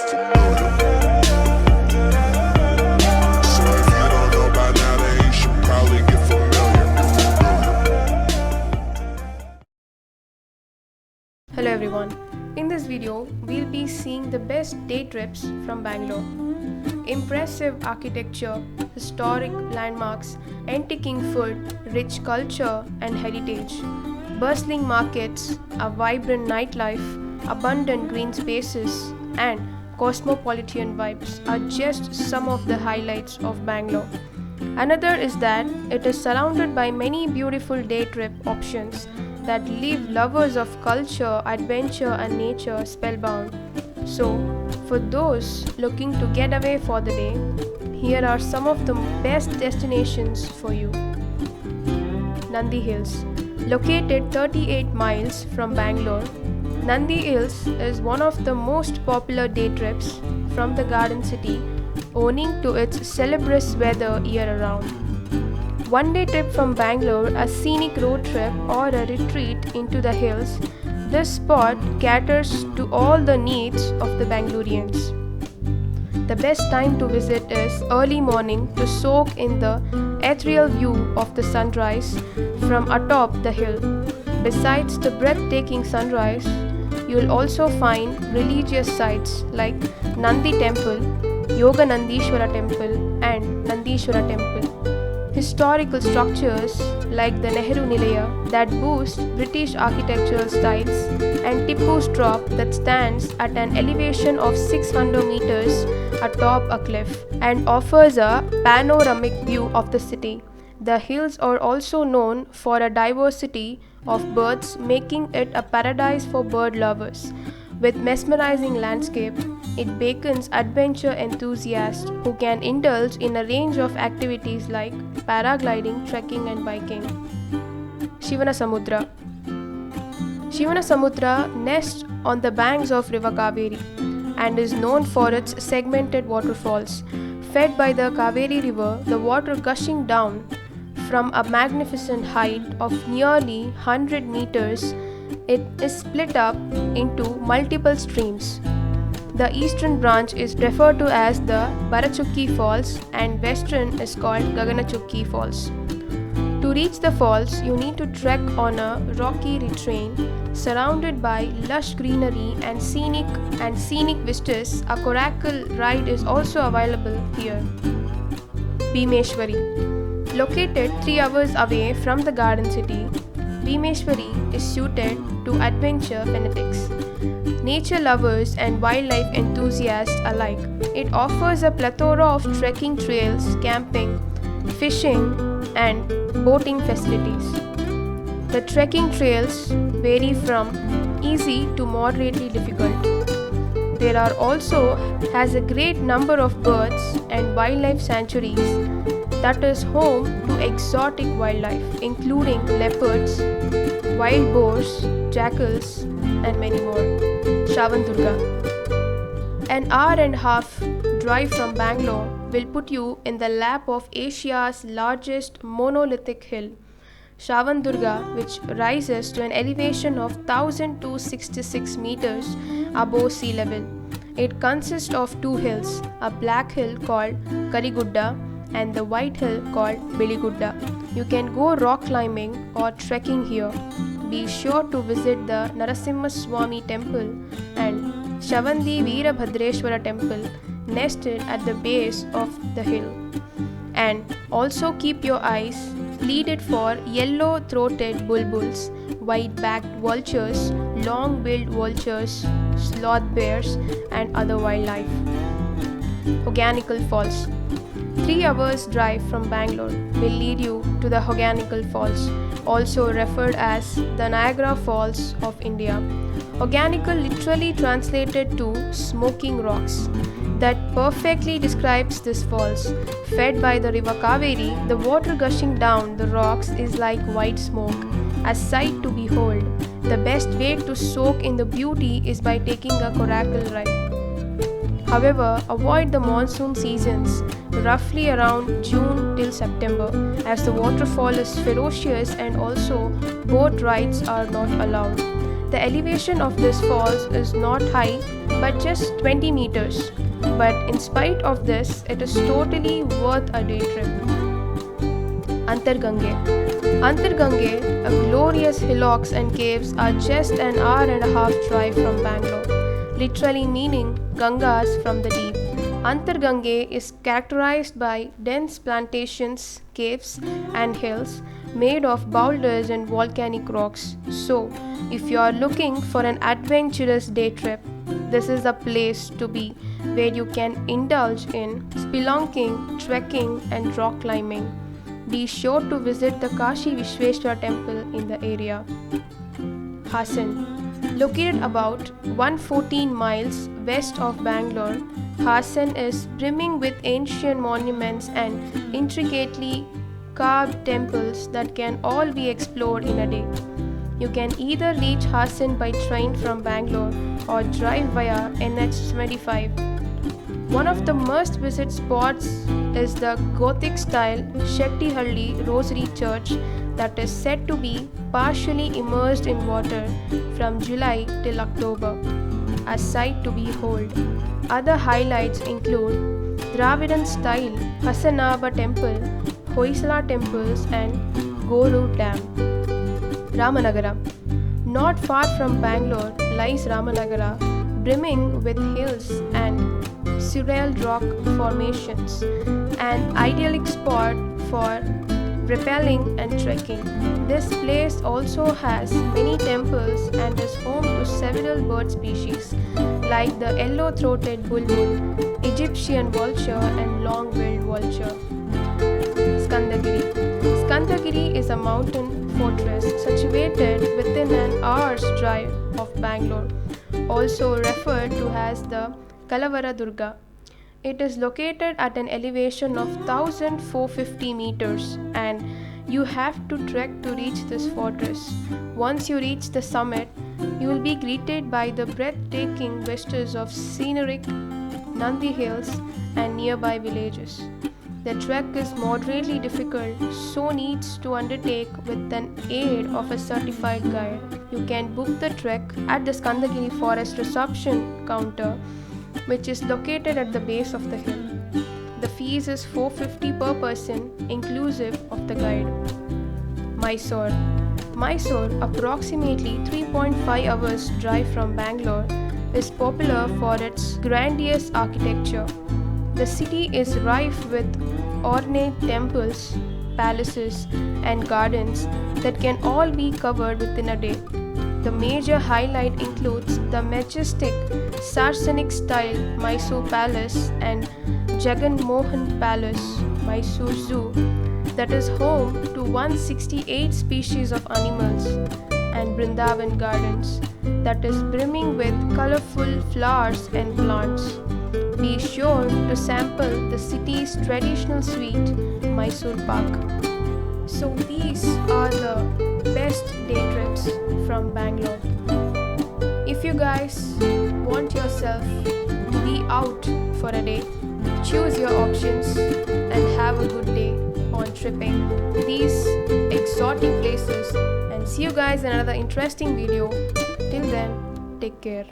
familiar. So if you don't know by now, then you should probably get familiar. Hello everyone. In this video, we'll be seeing the best day trips from Bangalore. Impressive architecture, historic landmarks, antiquing food, rich culture and heritage, bustling markets, a vibrant nightlife, abundant green spaces, and cosmopolitan vibes are just some of the highlights of Bangalore. Another is that it is surrounded by many beautiful day trip options that leave lovers of culture, adventure, and nature spellbound. So, for those looking to get away for the day, here are some of the best destinations for you. Nandi Hills. Located 38 miles from Bangalore, Nandi Hills is one of the most popular day trips from the Garden City, owing to its celebrous weather year round. One day trip from Bangalore, a scenic road trip, or a retreat into the hills, this spot caters to all the needs of the Bangaloreans. The best time to visit is early morning to soak in the ethereal view of the sunrise from atop the hill. Besides the breathtaking sunrise, you'll also find religious sites like Nandi Temple, Yoga Nandishwara Temple, and Nandishwara Temple. Historical structures like the Nehru Nilaya that boost British architectural styles, and Tipu's Drop that stands at an elevation of 600 meters atop a cliff and offers a panoramic view of the city. The hills are also known for a diversity of birds, making it a paradise for bird lovers. With mesmerizing landscape, it beckons adventure enthusiasts who can indulge in a range of activities like paragliding, trekking and biking. Shivanasamudra. Shivanasamudra nests on the banks of River Kaveri and is known for its segmented waterfalls. Fed by the Kaveri River, the water gushing down from a magnificent height of nearly 100 meters, it is split up into multiple streams. The eastern branch is referred to as the Barachukki Falls and western is called Gaganachukki Falls. To reach the falls, you need to trek on a rocky terrain surrounded by lush greenery and scenic vistas. A coracle ride is also available here. Bhimeshwari. Located 3 hours away from the Garden City, Bhimeshwari is suited to adventure fanatics, nature lovers and wildlife enthusiasts alike. It offers a plethora of trekking trails, camping, fishing and boating facilities. The trekking trails vary from easy to moderately difficult. There are also has a great number of birds and wildlife sanctuaries that is home to exotic wildlife including leopards, wild boars, jackals and many more. Shravandurga. An hour and a half drive from Bangalore will put you in the lap of Asia's largest monolithic hill, Shravandurga, which rises to an elevation of 1266 meters above sea level. It consists of 2 hills, a black hill called Karigudda and the white hill called Biligudda. You can go rock climbing or trekking here. Be sure to visit the Narasimha Swami temple and Shavandi Veerabhadreshwara temple nested at the base of the hill. And also keep your eyes pleaded for yellow-throated bulbuls, white-backed vultures, long-billed vultures, sloth bears and other wildlife. Hoganical Falls. 3 hours drive from Bangalore will lead you to the Hoganical Falls, also referred as the Niagara Falls of India. Hoganical literally translated to smoking rocks. That perfectly describes this falls. Fed by the river Kaveri, the water gushing down the rocks is like white smoke, a sight to behold. The best way to soak in the beauty is by taking a coracle ride. However, avoid the monsoon seasons, roughly around June till September, as the waterfall is ferocious and also boat rides are not allowed. The elevation of this falls is not high, but just 20 meters. But in spite of this, it is totally worth a day trip. Antargange. Antargange, a glorious hillocks and caves, are just an hour and a half drive from Bangalore, literally meaning Gangas from the deep. Antargange is characterized by dense plantations, caves, and hills made of boulders and volcanic rocks. So, if you are looking for an adventurous day trip, this is a place to be where you can indulge in spelunking, trekking, and rock climbing. Be sure to visit the Kashi Vishweshwara temple in the area. Hassan. Located about 114 miles west of Bangalore, Hassan is brimming with ancient monuments and intricately carved temples that can all be explored in a day. You can either reach Hassan by train from Bangalore or drive via NH75. One of the must visit spots is the Gothic style Shettihalli Rosary Church that is said to be partially immersed in water from July till October, a sight to behold. Other highlights include Dravidian style Hassanaba Temple, Hoysala temples, and Goru Dam. Ramanagara. Not far from Bangalore lies Ramanagara, brimming with hills and surreal rock formations, an idyllic spot for rappelling and trekking. This place also has many temples and is home to several bird species like the yellow-throated bulbul, Egyptian vulture, and long-billed vulture. Skandagiri. Skandagiri is a mountain fortress situated within an hour's drive of Bangalore, also referred to as the Kalavara Durga. It is located at an elevation of 1450 meters and you have to trek to reach this fortress. Once you reach the summit, you will be greeted by the breathtaking vistas of scenic Nandi Hills and nearby villages. The trek is moderately difficult, so needs to undertake with an aid of a certified guide. You can book the trek at the Skandagiri Forest reception counter, which is located at the base of the hill. The fees is $450 per person, inclusive of the guide. Mysore. Mysore, approximately 3.5 hours drive from Bangalore, is popular for its grandiose architecture. The city is rife with ornate temples, palaces, and gardens that can all be covered within a day. The major highlight includes the majestic Saracenic style Mysore Palace and Jagan Mohan Palace, Mysore Zoo, that is home to 168 species of animals, and Brindavan Gardens, that is brimming with colorful flowers and plants. Be sure to sample the city's traditional sweet, Mysore Pak. So these are the best day trips from Bangalore. If you guys want yourself to be out for a day, choose your options and have a good day on tripping these exotic places, and see you guys in another interesting video. Till then, take care.